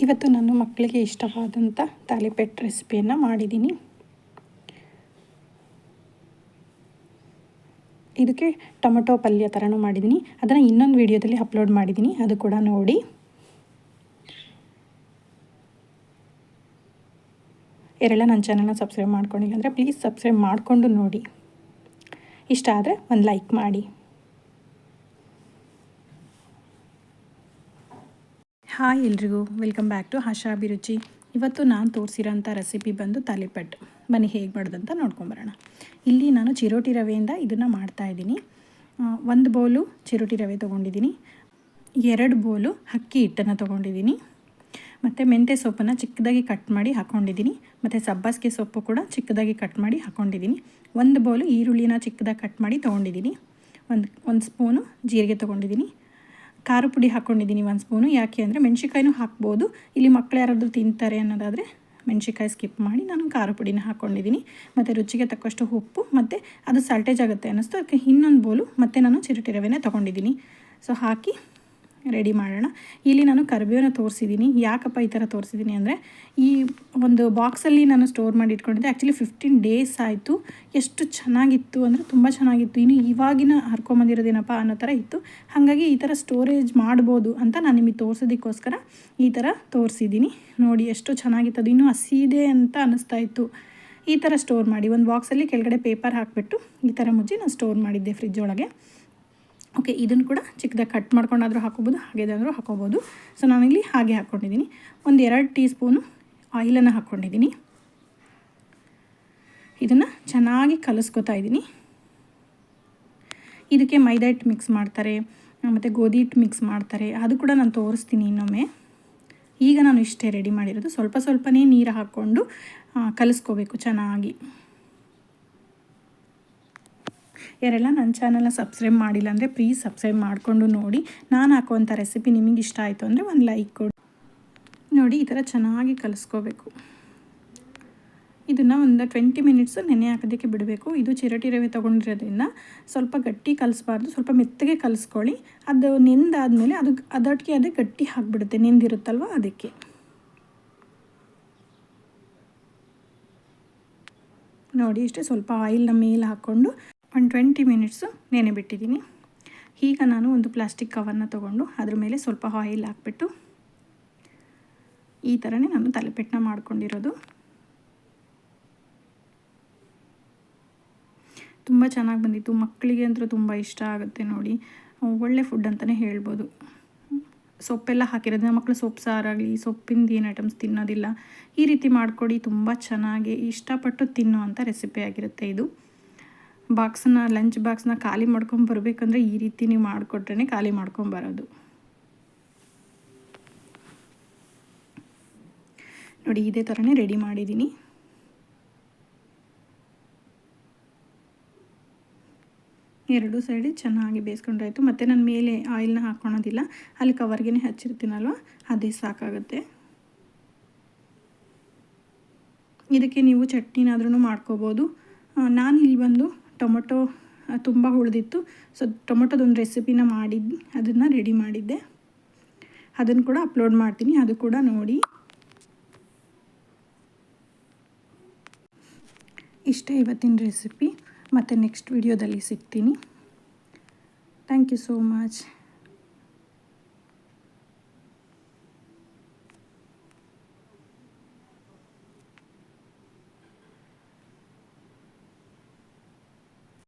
ಇವತ್ತು ನಾನು ಮಕ್ಕಳಿಗೆ ಇಷ್ಟವಾದಂಥ ತಾಲಿಪೆಟ್ಟು ರೆಸಿಪಿಯನ್ನು ಮಾಡಿದ್ದೀನಿ. ಇದಕ್ಕೆ ಟೊಮೆಟೊ ಪಲ್ಯ ಥರನೂ ಮಾಡಿದ್ದೀನಿ. ಅದನ್ನು ಇನ್ನೊಂದು ವಿಡಿಯೋದಲ್ಲಿ ಅಪ್ಲೋಡ್ ಮಾಡಿದ್ದೀನಿ, ಅದು ಕೂಡ ನೋಡಿ. ಯಾರೆಲ್ಲ ನನ್ನ ಚಾನಲ್ನ ಸಬ್ಸ್ಕ್ರೈಬ್ ಮಾಡ್ಕೊಂಡಿಲ್ಲ ಅಂದರೆ ಪ್ಲೀಸ್ ಸಬ್ಸ್ಕ್ರೈಬ್ ಮಾಡಿಕೊಂಡು ನೋಡಿ. ಇಷ್ಟ ಆದರೆ ಒಂದು ಲೈಕ್ ಮಾಡಿ. ಹಾಯ್ ಎಲ್ರಿಗೂ, ವೆಲ್ಕಮ್ ಬ್ಯಾಕ್ ಟು ಆಶಾ ಅಭಿರುಚಿ. ಇವತ್ತು ನಾನು ತೋರಿಸಿರೋಂಥ ರೆಸಿಪಿ ಬಂದು ತಾಲಿಪೆಟ್ಟು. ಬನ್ನಿ ಹೇಗೆ ಮಾಡೋದಂತ ನೋಡ್ಕೊಂಬರೋಣ. ಇಲ್ಲಿ ನಾನು ಚಿರೋಟಿ ರವೆಯಿಂದ ಇದನ್ನು ಮಾಡ್ತಾಯಿದ್ದೀನಿ. 1 ಬೌಲು ಚಿರೋಟಿ ರವೆ ತೊಗೊಂಡಿದ್ದೀನಿ, 2 ಬೌಲು ಅಕ್ಕಿ ಹಿಟ್ಟನ್ನು ತೊಗೊಂಡಿದ್ದೀನಿ, ಮತ್ತು ಮೆಂತ್ಯ ಸೊಪ್ಪನ್ನು ಚಿಕ್ಕದಾಗಿ ಕಟ್ ಮಾಡಿ ಹಾಕ್ಕೊಂಡಿದ್ದೀನಿ, ಮತ್ತು ಸಬ್ಬಸಿಗೆ ಸೊಪ್ಪು ಕೂಡ ಚಿಕ್ಕದಾಗಿ ಕಟ್ ಮಾಡಿ ಹಾಕ್ಕೊಂಡಿದ್ದೀನಿ. 1 ಬೌಲು ಈರುಳ್ಳಿನ ಚಿಕ್ಕದಾಗಿ ಕಟ್ ಮಾಡಿ ತೊಗೊಂಡಿದ್ದೀನಿ. ಒಂದು ಸ್ಪೂನು ಜೀರಿಗೆ ತೊಗೊಂಡಿದ್ದೀನಿ. ಖಾರ ಪುಡಿ ಹಾಕ್ಕೊಂಡಿದ್ದೀನಿ 1 ಸ್ಪೂನು. ಯಾಕೆ ಅಂದರೆ ಮೆಣ್ಸಿಕಾಯಿನೂ ಹಾಕ್ಬೋದು, ಇಲ್ಲಿ ಮಕ್ಕಳು ಯಾರಾದರೂ ತಿಂತಾರೆ ಅನ್ನೋದಾದರೆ ಮೆಣ್ಸಿಕಾಯಿ ಸ್ಕಿಪ್ ಮಾಡಿ ನಾನು ಖಾರ ಪುಡಿನ ಹಾಕ್ಕೊಂಡಿದ್ದೀನಿ. ಮತ್ತು ರುಚಿಗೆ ತಕ್ಕಷ್ಟು ಉಪ್ಪು, ಮತ್ತು ಅದು ಸಾಲ್ಟೇಜ್ ಆಗುತ್ತೆ ಅನ್ನಿಸ್ತು, ಅದಕ್ಕೆ ಇನ್ನೊಂದು ಬೌಲು ಮತ್ತು ನಾನು ಚಿರೋಟಿ ರವೆನೇ ತೊಗೊಂಡಿದ್ದೀನಿ. ಸೊ ಹಾಕಿ ರೆಡಿ ಮಾಡೋಣ. ಇಲ್ಲಿ ನಾನು ಕರಿಬೇವನ್ನ ತೋರಿಸಿದ್ದೀನಿ. ಯಾಕಪ್ಪ ಈ ಥರ ತೋರಿಸಿದ್ದೀನಿ ಅಂದರೆ, ಈ ಒಂದು ಬಾಕ್ಸಲ್ಲಿ ನಾನು ಸ್ಟೋರ್ ಮಾಡಿ ಇಟ್ಕೊಂಡಿದ್ದೆ. ಆ್ಯಕ್ಚುಲಿ 15 ಡೇಸ್ ಆಯಿತು. ಎಷ್ಟು ಚೆನ್ನಾಗಿತ್ತು ಅಂದರೆ ತುಂಬ ಚೆನ್ನಾಗಿತ್ತು. ಇನ್ನು ಇವಾಗಿನ ಹರ್ಕೊಂಬಂದಿರೋದೇನಪ್ಪ ಅನ್ನೋ ಥರ ಇತ್ತು. ಹಾಗಾಗಿ ಈ ಥರ ಸ್ಟೋರೇಜ್ ಮಾಡ್ಬೋದು ಅಂತ ನಾನು ನಿಮಗೆ ತೋರಿಸೋದಕ್ಕೋಸ್ಕರ ಈ ಥರ ತೋರಿಸಿದ್ದೀನಿ. ನೋಡಿ ಎಷ್ಟು ಚೆನ್ನಾಗಿತ್ತು. ಅದು ಇನ್ನೂ ಹಸಿ ಇದೆ ಅಂತ ಅನ್ನಿಸ್ತಾ ಇತ್ತು. ಈ ಥರ ಸ್ಟೋರ್ ಮಾಡಿ ಒಂದು ಬಾಕ್ಸಲ್ಲಿ ಕೆಳಗಡೆ ಪೇಪರ್ ಹಾಕಿಬಿಟ್ಟು ಈ ಥರ ಮುಚ್ಚಿ ನಾನು ಸ್ಟೋರ್ ಮಾಡಿದ್ದೆ ಫ್ರಿಜ್ ಒಳಗೆ. ಓಕೆ, ಇದನ್ನು ಕೂಡ ಚಿಕ್ಕದಾಗಿ ಕಟ್ ಮಾಡ್ಕೊಂಡಾದರೂ ಹಾಕೋಬೋದು, ಹಾಗೇದಾದರೂ ಹಾಕೋಬೋದು. ಸೊ ನಾನಿಲ್ಲಿ ಹಾಗೆ ಹಾಕ್ಕೊಂಡಿದ್ದೀನಿ. ಒಂದು 2 ಟೀ ಸ್ಪೂನು ಆಯಿಲನ್ನು ಹಾಕ್ಕೊಂಡಿದ್ದೀನಿ. ಇದನ್ನು ಚೆನ್ನಾಗಿ ಕಲಿಸ್ಕೊತಾ ಇದ್ದೀನಿ. ಇದಕ್ಕೆ ಮೈದಾ ಹಿಟ್ಟು ಮಿಕ್ಸ್ ಮಾಡ್ತಾರೆ, ಮತ್ತು ಗೋಧಿ ಹಿಟ್ಟು ಮಿಕ್ಸ್ ಮಾಡ್ತಾರೆ, ಅದು ಕೂಡ ನಾನು ತೋರಿಸ್ತೀನಿ ಇನ್ನೊಮ್ಮೆ. ಈಗ ನಾನು ಇಷ್ಟೇ ರೆಡಿ ಮಾಡಿರೋದು. ಸ್ವಲ್ಪನೇ ನೀರು ಹಾಕ್ಕೊಂಡು ಕಲಿಸ್ಕೋಬೇಕು ಚೆನ್ನಾಗಿ. ಯಾರೆಲ್ಲ ನನ್ನ ಚಾನಲ್ನ ಸಬ್ಸ್ಕ್ರೈಬ್ ಮಾಡಿಲ್ಲ ಅಂದರೆ ಪ್ಲೀಸ್ ಸಬ್ಸ್ಕ್ರೈಬ್ ಮಾಡಿಕೊಂಡು ನೋಡಿ. ನಾನು ಹಾಕುವಂಥ ರೆಸಿಪಿ ನಿಮಗೆ ಇಷ್ಟ ಆಯಿತು ಅಂದರೆ ಒಂದು ಲೈಕ್ ಕೊಡಿ. ನೋಡಿ ಈ ಥರ ಚೆನ್ನಾಗಿ ಕಲಿಸ್ಕೋಬೇಕು. ಇದನ್ನು ಒಂದು 20 ಮಿನಿಟ್ಸ್ ನೆನೆ ಹಾಕೋದಕ್ಕೆ ಬಿಡಬೇಕು. ಇದು ಚಿರೋಟಿ ರವೆ ತೊಗೊಂಡಿರೋದ್ರಿಂದ ಸ್ವಲ್ಪ ಗಟ್ಟಿ ಕಲಿಸ್ಬಾರ್ದು, ಸ್ವಲ್ಪ ಮೆತ್ತಗೆ ಕಲಿಸ್ಕೊಳ್ಳಿ. ಅದು ನೆಂದಾದಮೇಲೆ ಅದೊಟ್ಟಿಗೆ ಅದೇ ಗಟ್ಟಿ ಆಗಿಬಿಡುತ್ತೆ, ನೆಂದಿರುತ್ತಲ್ವ ಅದಕ್ಕೆ. ನೋಡಿ ಇಷ್ಟೇ, ಸ್ವಲ್ಪ ಆಯಿಲ್ನ ಮೇಲೆ ಹಾಕ್ಕೊಂಡು ಒಂದು 20 ಮಿನಿಟ್ಸು ನೆನೆ ಬಿಟ್ಟಿದ್ದೀನಿ. ಈಗ ನಾನು ಒಂದು ಪ್ಲಾಸ್ಟಿಕ್ ಕವರ್ನ ತೊಗೊಂಡು ಅದ್ರ ಮೇಲೆ ಸ್ವಲ್ಪ ಆಯಿಲ್ ಹಾಕ್ಬಿಟ್ಟು ಈ ಥರನೇ ನಾನು ತಾಲಿಪೆಟ್ಟನ್ನ ಮಾಡ್ಕೊಂಡಿರೋದು. ತುಂಬ ಚೆನ್ನಾಗಿ ಬಂದಿತ್ತು. ಮಕ್ಕಳಿಗೆ ಅಂತೂ ತುಂಬ ಇಷ್ಟ ಆಗುತ್ತೆ ನೋಡಿ. ಒಳ್ಳೆ ಫುಡ್ ಅಂತಲೇ ಹೇಳ್ಬೋದು. ಸೊಪ್ಪೆಲ್ಲ ಹಾಕಿರೋದ್ರಿಂದ ಮಕ್ಕಳು ಸೊಪ್ಪು ಸಾರಾಗಲಿ, ಸೊಪ್ಪಿಂದು ಏನು ಐಟಮ್ಸ್ ತಿನ್ನೋದಿಲ್ಲ. ಈ ರೀತಿ ಮಾಡಿಕೊಡಿ, ತುಂಬ ಚೆನ್ನಾಗಿ ಇಷ್ಟಪಟ್ಟು ತಿನ್ನುವಂಥ ರೆಸಿಪಿ ಆಗಿರುತ್ತೆ ಇದು. ಲಂಚ್ ಬಾಕ್ಸ್ನ ಖಾಲಿ ಮಾಡ್ಕೊಂಬರ್ಬೇಕಂದ್ರೆ ಈ ರೀತಿ ನೀವು ಮಾಡಿಕೊಟ್ರೆ ಖಾಲಿ ಮಾಡ್ಕೊಂಬರೋದು. ನೋಡಿ ಇದೇ ಥರನೇ ರೆಡಿ ಮಾಡಿದ್ದೀನಿ. ಎರಡು ಸೈಡ್ ಚೆನ್ನಾಗಿ ಬೇಯಿಸ್ಕೊಂಡ್ರಾಯ್ತು. ಮತ್ತು ನಾನು ಮೇಲೆ ಆಯಿಲ್ನ ಹಾಕ್ಕೊಳೋದಿಲ್ಲ, ಅಲ್ಲಿ ಕವರ್ಗೆ ಹಚ್ಚಿರ್ತೀನಲ್ವ, ಅದೇ ಸಾಕಾಗುತ್ತೆ. ಇದಕ್ಕೆ ನೀವು ಚಟ್ನಿನಾದ್ರೂ ಮಾಡ್ಕೋಬೋದು. ನಾನು ಇಲ್ಲಿ ಬಂದು ಟೊಮೊಟೊ ತುಂಬ ಉಳಿದಿತ್ತು, ಸೊ ಟೊಮೊಟೊದೊಂದು ರೆಸಿಪಿನ ಅದನ್ನು ರೆಡಿ ಮಾಡಿದ್ದೆ. ಅದನ್ನು ಕೂಡ ಅಪ್ಲೋಡ್ ಮಾಡ್ತೀನಿ, ಅದು ಕೂಡ ನೋಡಿ. ಇಷ್ಟೇ ಇವತ್ತಿನ ರೆಸಿಪಿ. ಮತ್ತು ನೆಕ್ಸ್ಟ್ ವಿಡಿಯೋದಲ್ಲಿ ಸಿಗ್ತೀನಿ. Thank you so much.